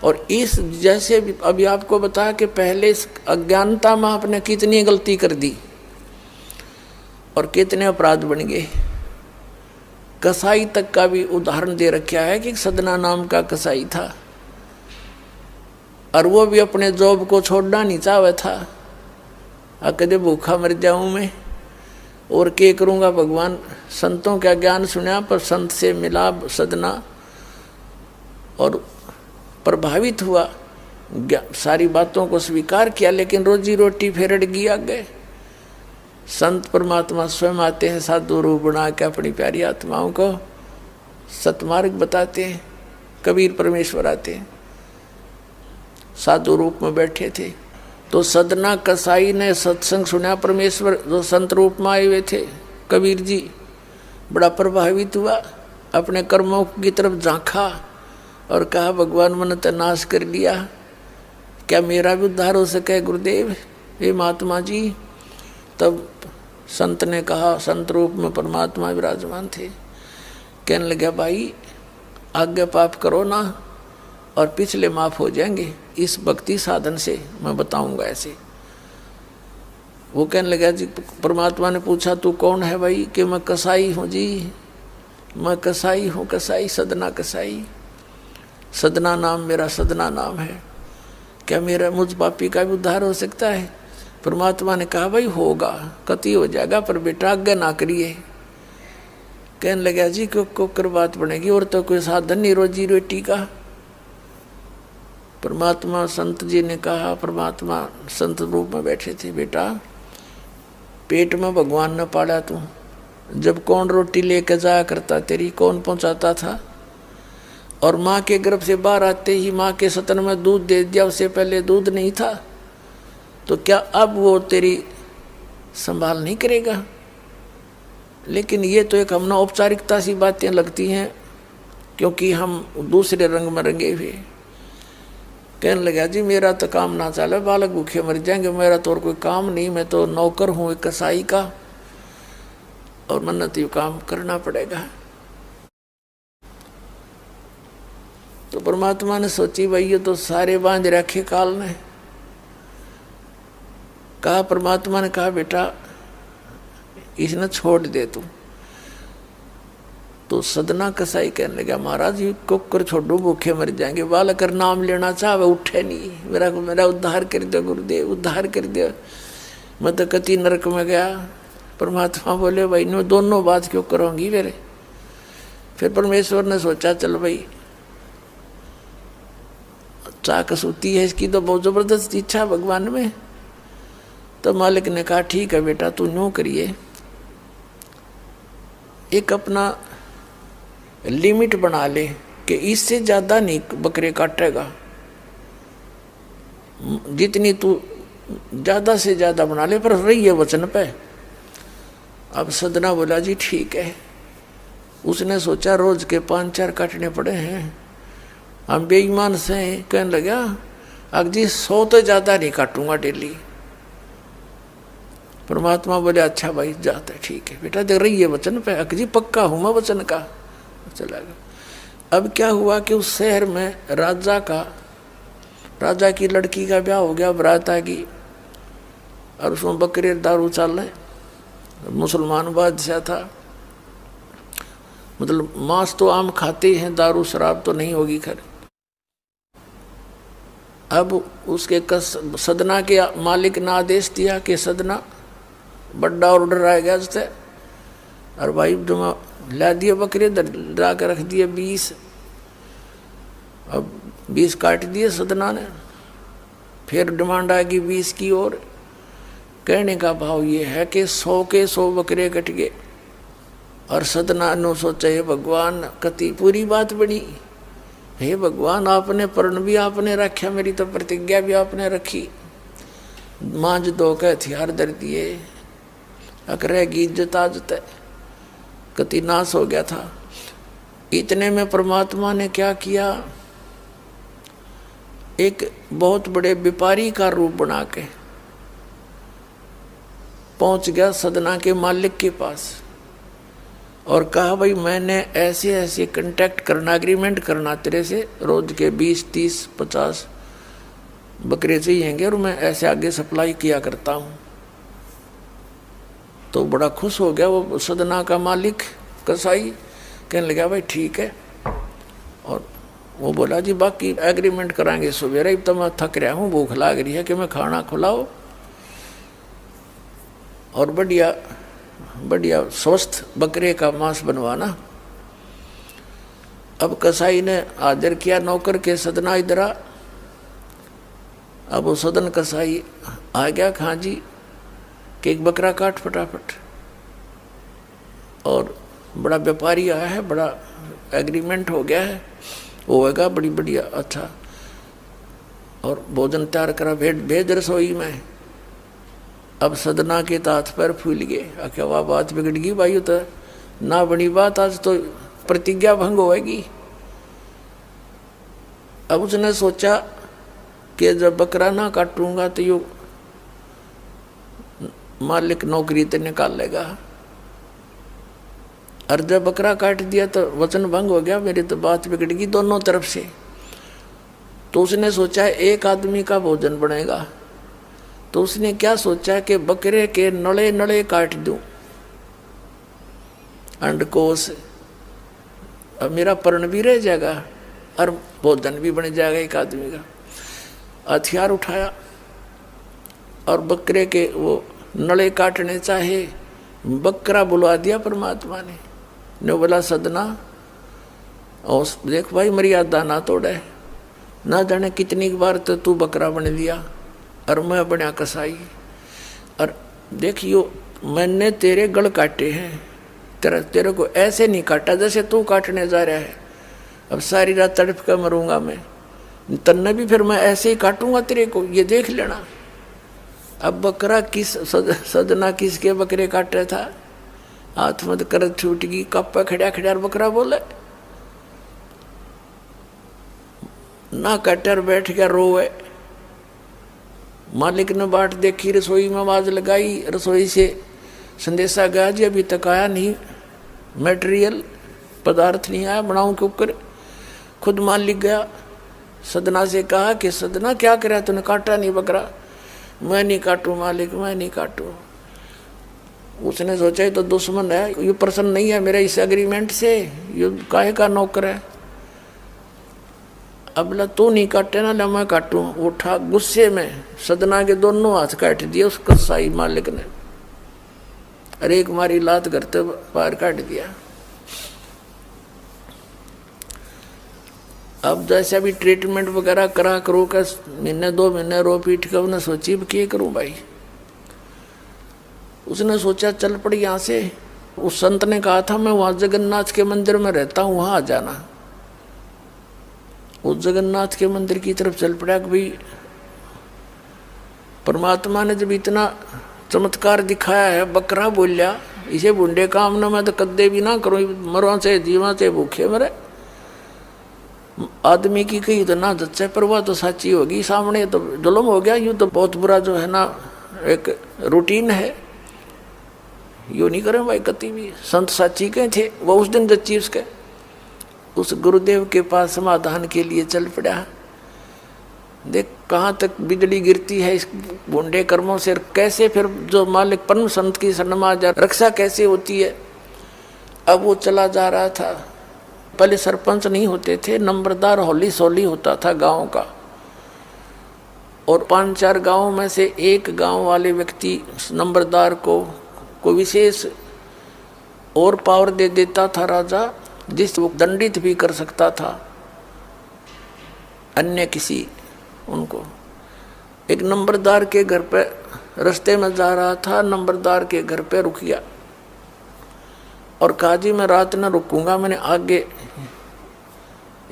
और इस जैसे अभी आपको बताया कि पहले इस अज्ञानता में आपने कितनी गलती कर दी और कितने अपराध बन गए। कसाई तक का भी उदाहरण दे रखा है कि सदना नाम का कसाई था और वो भी अपने जॉब को छोड़ना नहीं चाहता था। कदे भूखा मर जाऊं मैं और क्या करूँगा। भगवान संतों का ज्ञान सुना पर संत से मिला सदना और प्रभावित हुआ, सारी बातों को स्वीकार किया, लेकिन रोजी रोटी फिर अड़ गई आगे। संत परमात्मा स्वयं आते हैं साधु रूप बना के अपनी प्यारी आत्माओं को सतमार्ग बताते हैं। कबीर परमेश्वर आते हैं, साधु रूप में बैठे थे। तो सदना कसाई ने सत्संग सुना, परमेश्वर जो संत रूप में आए हुए थे कबीर जी, बड़ा प्रभावित हुआ, अपने कर्मों की तरफ झांका और कहा भगवान मैंने तो नाश कर लिया, क्या मेरा भी उद्धार हो सके गुरुदेव, हे महात्मा जी। तब संत ने कहा, संत रूप में परमात्मा विराजमान थे, कहने लगे भाई आगे पाप करो ना और पिछले माफ हो जाएंगे इस भक्ति साधन से, मैं बताऊंगा ऐसे। वो कहने लगा जी, परमात्मा ने पूछा तू कौन है भाई, कि मैं कसाई हूँ जी, मैं कसाई हूँ, कसाई सदना कसाई, सदना नाम मेरा सदना नाम है, क्या मेरा मुझ पापी का भी उद्धार हो सकता है। परमात्मा ने कहा भाई होगा, कति हो जाएगा, पर बेटा आज्ञा ना करिए। कहने लगा जी क्यों कर बात बनेगी, और तो कोई साधन नहीं रोजी रोटी का। परमात्मा संत जी ने कहा, परमात्मा संत रूप में बैठे थे, बेटा पेट में भगवान ने पाला तू, जब कौन रोटी लेकर जाया करता तेरी, कौन पहुंचाता था, और माँ के गर्भ से बाहर आते ही माँ के सतन में दूध दे दिया, उससे पहले दूध नहीं था, तो क्या अब वो तेरी संभाल नहीं करेगा। लेकिन ये तो एक हमने औपचारिकता सी बातें लगती हैं, क्योंकि हम दूसरे रंग में रंगे हुए। कहने लगा जी मेरा तो काम ना चले, बालक भूखे मर जाएंगे, मेरा तो और कोई काम नहीं, मैं तो नौकर हूँ एक कसाई का, और मन्नत ये काम करना पड़ेगा। तो परमात्मा ने सोची भाई ये तो सारे बांध रखे काल ने। कहा, परमात्मा ने कहा बेटा इसने छोड़ दे तू। तो सदना कसाई कहने लगा महाराज ये कुकर छोड़ो, भूखे मर जाएंगे, बालक कर नाम लेना चाहे उठे नहीं, मेरा उद्धार कर दो गुरुदेव, उद्धार कर दो, मैं तो कति नरक में गया। परमात्मा बोले भाई नो दोनों बात क्यों करोगी मेरे। फिर परमेश्वर ने सोचा चल भाई चाकस होती है इसकी तो बहुत जबरदस्त इच्छा भगवान में। तो मालिक ने कहा ठीक है बेटा तू यूँ करिए, एक अपना लिमिट बना ले कि इससे ज़्यादा नहीं बकरे काटेगा, जितनी तू ज़्यादा से ज़्यादा बना ले, पर रही है वचन पे। अब सदना बोला जी ठीक है। उसने सोचा रोज के 5-4 काटने पड़े हैं, हम बेईमान से। कहने लगा अब जी 100 तो ज़्यादा नहीं काटूंगा डेली। परमात्मा बोले अच्छा भाई जाते ठीक है बेटा, देख रही है वचन पे, अक जी पक्का हूँ मैं वचन का। चला गया। अब क्या हुआ कि उस शहर में राजा की लड़की का ब्याह हो गया, बारात आ गई, और उसमें बकरे दारू चल रहे। मुसलमान बादशाह था, मतलब मांस तो आम खाते हैं, दारू शराब तो नहीं होगी खैर। अब उसके सदना के मालिक ने आदेश दिया कि सदना बड़ा ऑर्डर आएगा उससे, और भाई जमा ला दिए बकरे, ला कर रख दिए 20। अब 20 काट दिए सदना ने। फिर डिमांड आएगी 20 की, और कहने का भाव ये है कि 100 के 100 बकरे कट गए। और सदना ने सोचा हे भगवान कति पूरी बात बनी, हे भगवान आपने प्रण भी आपने रखा, मेरी तो प्रतिज्ञा भी आपने रखी, मांझ 2 के हथियार धर दिए, अकरेगी इज्जत आज तक कति नाश हो गया था। इतने में परमात्मा ने क्या किया, एक बहुत बड़े व्यापारी का रूप बना के पहुंच गया सदना के मालिक के पास। और कहा भाई मैंने ऐसे ऐसे कांटेक्ट करना, एग्रीमेंट करना तेरे से, रोज के 20, 30, 50 बकरे चाहिएंगे और मैं ऐसे आगे सप्लाई किया करता हूँ। तो बड़ा खुश हो गया वो सदना का मालिक कसाई, कहने लगा भाई ठीक है। और वो बोला जी बाकी एग्रीमेंट कराएंगे सवेरे ही, तो मैं थक रहा हूँ, भूख लग रही है कि मैं खाना खिलाओ और बढ़िया बढ़िया स्वस्थ बकरे का मांस बनवाना। अब कसाई ने आदर किया नौकर के, सदना इधर आ। अब वो सदन कसाई आ गया, खां जी कि एक बकरा काट फटाफट। और बड़ा व्यापारी आया है, बड़ा एग्रीमेंट हो गया है, होएगा बड़ी बढ़िया अच्छा। और भोजन तैयार करा, भेज रसोई में। अब सदना के हाथ पैर फूल गए, आखिर वाह बात बिगड़ गई भाई, तो ना बनी बात, आज तो प्रतिज्ञा भंग होएगी। अब उसने सोचा कि जब बकरा ना काटूंगा तो यो मालिक नौकरी तो निकालेगा, और जब बकरा काट दिया तो वचन भंग हो गया, मेरी तो बात बिगड़ गई दोनों तरफ से। तो उसने सोचा एक आदमी का भोजन बनेगा, तो उसने क्या सोचा कि बकरे के नड़े नड़े काट दूं अंडकोश, अब मेरा पर्ण भी रह जाएगा और भोजन भी बन जाएगा एक आदमी का। हथियार उठाया और बकरे के वो नड़े काटने चाहे, बकरा बुलवा दिया परमात्मा ने बोला सदना और देख भाई मर्यादा ना तोड़े, ना जाने कितनी बार तो तू बकरा बन दिया और मैं बना कसाई, और देखियो मैंने तेरे गल काटे हैं, तेरे को ऐसे नहीं काटा जैसे तू काटने जा रहा है। अब सारी रात तड़प कर मरूंगा मैं, तन्ने भी फिर मैं ऐसे ही काटूंगा तेरे को, ये देख लेना। अब बकरा किस सदना किसके बकरे काट रहा था, हाथ मत कर छूट गई, कप खड़ा खड़ा बकरा बोले ना, कटर बैठ गया रोवे। मालिक ने बाट देखी, रसोई में आवाज लगाई, रसोई से संदेशा गया जी अभी तक आया नहीं, मटेरियल पदार्थ नहीं आया, बनाऊं क्यों कर। खुद मालिक गया, सदना से कहा कि सदना क्या करा तूने, काटा नहीं बकरा। मैं नहीं काटूं मालिक, मैं नहीं काटूं। उसने सोचा ये तो दुश्मन है, ये प्रसन्न नहीं है मेरे इस एग्रीमेंट से, ये काहे का नौकर है। अब ला तू नहीं काटे ना, ला मैं काटूं। उठा गुस्से में सदना के दोनों हाथ काट दिए उस कसाई मालिक ने, अरे एक मारी लात करते पार काट दिया। अब जैसे अभी ट्रीटमेंट वगैरह करा करो का, महीने 2 महीने रो पीट कर उन्हें सोची क्या करूं भाई। उसने सोचा चल पड़ी यहाँ से। उस संत ने कहा था मैं वहाँ जगन्नाथ के मंदिर में रहता हूँ, वहाँ आ जाना। उस जगन्नाथ के मंदिर की तरफ चल पड़ा कि भाई परमात्मा ने जब इतना चमत्कार दिखाया है, बकरा बोलिया, इसे बुंडे काम ना मैं तो कदे भी ना करूँ, मरवा से जीवा से भूखे मरे। आदमी की कही तो ना जच्चे, पर वह तो सच्ची होगी, सामने तो जुल्म हो गया। यूँ तो बहुत बुरा जो है ना एक रूटीन है, यूँ नहीं करें भाई कति भी। संत साची के थे वो उस दिन जच्ची उसके, उस गुरुदेव के पास समाधान के लिए चल पड़ा। देख कहाँ तक बिजली गिरती है इस बुंडे कर्मों से, कैसे फिर जो मालिक परम संत की शरण में जा रक्षा कैसे होती है। अब वो चला जा रहा था, पहले सरपंच नहीं होते थे, नंबरदार होली सोली होता था गांव का, और 5-4 गांव में से एक गांव वाले व्यक्ति नंबरदार को विशेष और पावर दे देता था राजा, जिस वो दंडित भी कर सकता था अन्य किसी उनको। एक नंबरदार के घर पे रास्ते में जा रहा था, नंबरदार के घर पे रुक गया और कहा जी मैं रात न रुकूंगा, मैंने आगे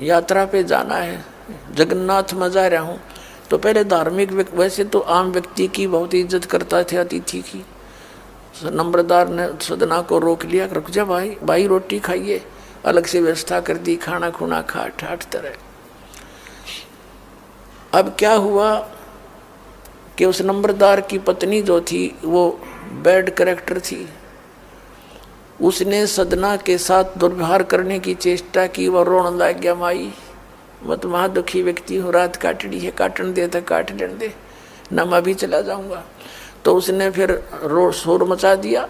यात्रा पे जाना है, जगन्नाथ में जा रहा हूँ। तो पहले धार्मिक वैसे तो आम व्यक्ति की बहुत इज्जत करता थे, अतिथि की। नंबरदार ने सदना को रोक लिया, रुक जा भाई रोटी खाइए, अलग से व्यवस्था कर दी, खाना खुना खा ठाठ तरह। अब क्या हुआ कि उस नंबरदार की पत्नी जो थी वो बैड कैरेक्टर थी, उसने सदना के साथ दुर्व्यवहार करने की चेष्टा की। वह रोने लग गया, माई मत महा दुखी व्यक्ति हो, रात काटनी है, काटन दे तो काट लेने दे, न मैं भी चला जाऊंगा। तो उसने फिर शोर मचा दिया,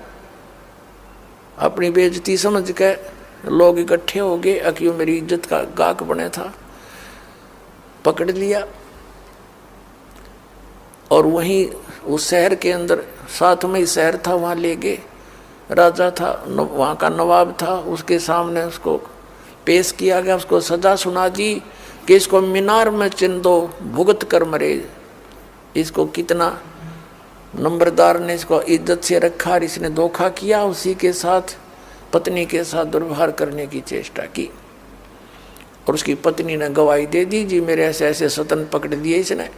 अपनी बेइज्जती समझ के लोग इकट्ठे हो गए, अक्यों मेरी इज्जत का गाक बने था, पकड़ लिया और वहीं उस शहर के अंदर, साथ में ही शहर था, वहाँ ले गए। राजा था, वहाँ का नवाब था, उसके सामने उसको पेश किया गया, उसको सजा सुना दी कि इसको मीनार में चिन दो, भुगत कर मरे। इसको कितना नंबरदार ने इसको इज्जत से रखा और इसने धोखा किया, उसी के साथ पत्नी के साथ दुर्व्यवहार करने की चेष्टा की। और उसकी पत्नी ने गवाही दे दी, जी मेरे ऐसे ऐसे सतन पकड़ दिए इसने।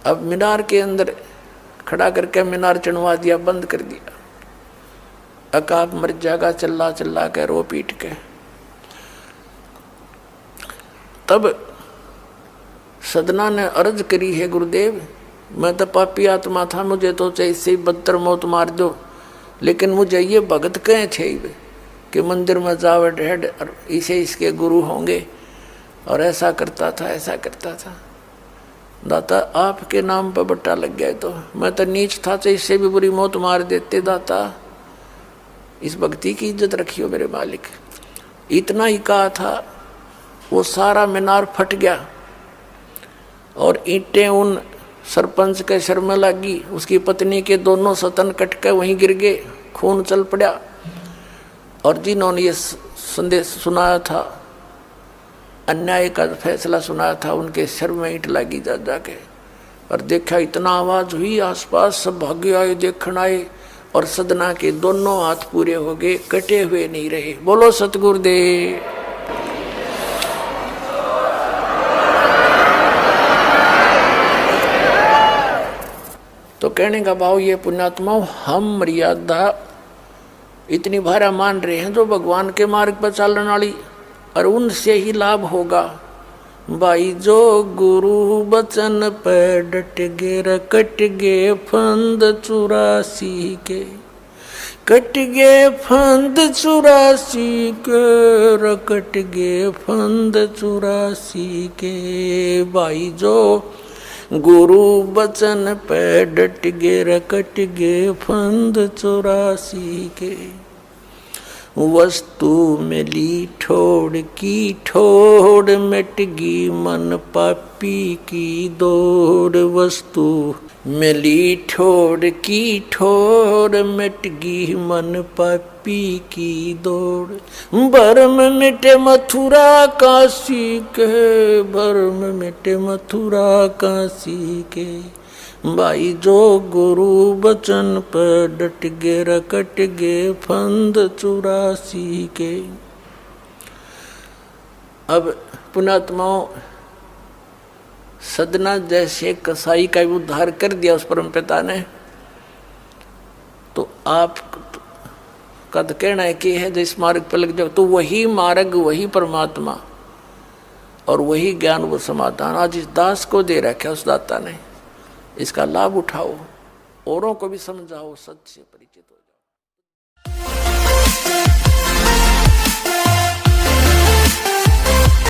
अब मीनार के अंदर खड़ा करके मीनार चढ़वा दिया, बंद कर दिया। अकाब मर जाएगा, चिल्ला चिल्ला के रो पीट के। तब सदना ने अर्ज करी, है गुरुदेव मैं तो पापी आत्मा था, मुझे तो चाहे इससे ही बदतर मौत मार दो, लेकिन मुझे ये भगत कहे थे कि मंदिर में जावे ढेड और इसे इसके गुरु होंगे, और ऐसा करता था ऐसा करता था। दाता आपके नाम पर बट्टा लग गया, तो मैं तो नीच था, तो इससे भी बुरी मौत मार देते। दाता इस भक्ति की इज्जत रखियो मेरे मालिक। इतना ही कहा था, वो सारा मीनार फट गया और ईंटें उन सरपंच के सर में लगी। उसकी पत्नी के दोनों सतन कट के वहीं गिर गए, खून चल पड़ा। और जिन्होंने ये संदेश सुनाया था, अन्याय का फैसला सुनाया था, उनके सिर में ईंट लगी जा जाके। और देखा इतना आवाज हुई, आसपास सब भागे आए, देखने आए, और सदना के दोनों हाथ पूरे हो गए, कटे हुए नहीं रहे। बोलो सतगुरुदेव। तो कहने का भाव ये पुण्यात्मा, हम मर्यादा इतनी भारा मान रहे हैं जो भगवान के मार्ग पर चलने वाली, और उनसे ही लाभ होगा। भाई जो गुरु बचन पे डट गे, कट गे फंद 84 के, कट गे फंद 84 के, कट गे फंद 84 के। भाई जो गुरु बचन पे डट गे, कट गे फंद 84 के। वस्तु मिली ठोड़ की ठोड़, मिटगी मन पापी की दौड़। वस्तु मिली ठोड़ की ठोड़, मिटगी मन पापी की दौड़। भरम मिटे मथुरा काशी के, भरम मिटे मथुरा काशी के। भाई जो गुरु बचन पर डट गे, कट गे फंद 84 के। अब पुण्यात्माओं, सदना जैसे कसाई का उद्धार कर दिया उस परम पिता ने, तो आप का तो कहना है कि है जिस मार्ग पर लग जाओ, तो वही मार्ग, वही परमात्मा और वही ज्ञान, वो समाधान आज इस दास को दे रखा है उस दाता ने। इसका लाभ उठाओ, औरों को भी समझाओ, सत्य से परिचित हो।